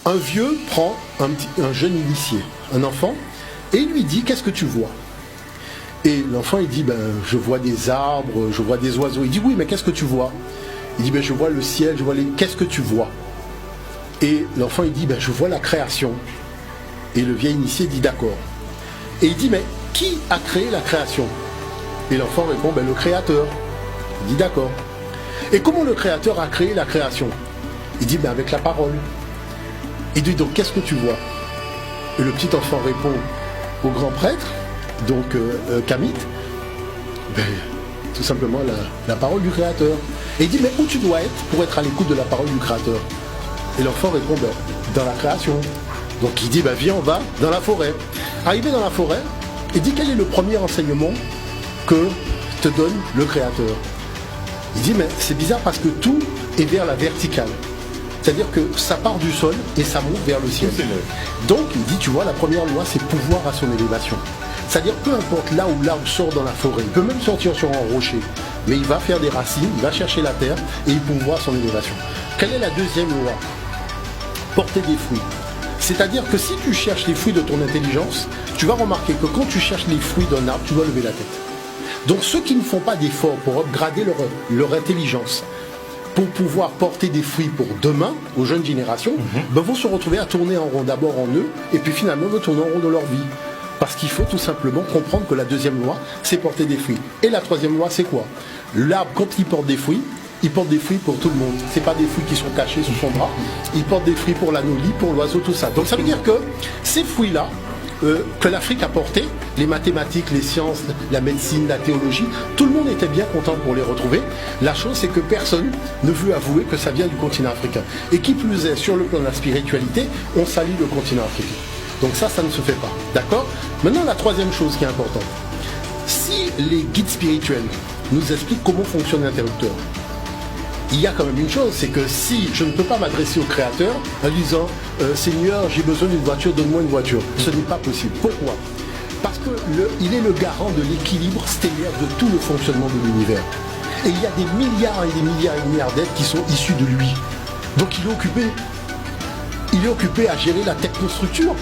Un vieux prend un jeune initié, un enfant, et il lui dit, qu'est-ce que tu vois? Et l'enfant, il dit, je vois des arbres, je vois des oiseaux. Il dit, oui, mais qu'est-ce que tu vois? Il dit, je vois le ciel, je vois les... Qu'est-ce que tu vois? Et l'enfant, il dit, je vois la création. Et le vieil initié dit, d'accord. Et il dit, mais qui a créé la création? Et l'enfant répond, le créateur. Il dit, d'accord. Et comment le créateur a créé la création? Il dit, avec la parole. Il dit, donc, qu'est-ce que tu vois? Et le petit enfant répond au grand prêtre, donc Kamit, tout simplement la parole du créateur. Et il dit, mais où tu dois être pour être à l'écoute de la parole du créateur? Et l'enfant répond, dans la création. Donc il dit, viens, on va dans la forêt. Arrivé dans la forêt, il dit, quel est le premier enseignement que te donne le créateur? Il dit, mais c'est bizarre parce que tout est vers la verticale. C'est-à-dire que ça part du sol et ça monte vers le ciel. Donc il dit, tu vois, la première loi, c'est pouvoir à son élévation. C'est-à-dire peu importe là où l'arbre sort dans la forêt, il peut même sortir sur un rocher, mais il va faire des racines, il va chercher la terre et il pouvoir à son élévation. Quelle est la deuxième loi? Porter des fruits. C'est-à-dire que si tu cherches les fruits de ton intelligence, tu vas remarquer que quand tu cherches les fruits d'un arbre, tu dois lever la tête. Donc ceux qui ne font pas d'efforts pour upgrader leur intelligence, pour pouvoir porter des fruits pour demain, aux jeunes générations, vont se retrouver à tourner en rond, d'abord en eux, et puis finalement vont tourner en rond de leur vie. Parce qu'il faut tout simplement comprendre que la deuxième loi, c'est porter des fruits. Et la troisième loi, c'est quoi? L'arbre, quand il porte des fruits pour tout le monde. C'est pas des fruits qui sont cachés sous son bras. Il porte des fruits pour l'anolie, pour l'oiseau, tout ça. Donc ça veut dire que ces fruits-là, que l'Afrique a portés, les mathématiques, les sciences, la médecine, la théologie, tout le monde était bien content pour les retrouver. La chose, c'est que personne ne veut avouer que ça vient du continent africain. Et qui plus est, sur le plan de la spiritualité, on salit le continent africain. Donc ça ne se fait pas. D'accord? Maintenant, la troisième chose qui est importante. Si les guides spirituels nous expliquent comment fonctionne l'interrupteur, il y a quand même une chose, c'est que si je ne peux pas m'adresser au Créateur en disant Seigneur, j'ai besoin d'une voiture, donne-moi une voiture, ce n'est pas possible. Pourquoi? Parce qu'il est le garant de l'équilibre stellaire de tout le fonctionnement de l'univers. Et il y a des milliards et des milliards d'êtres qui sont issus de lui. Donc il est occupé à gérer la technostructure.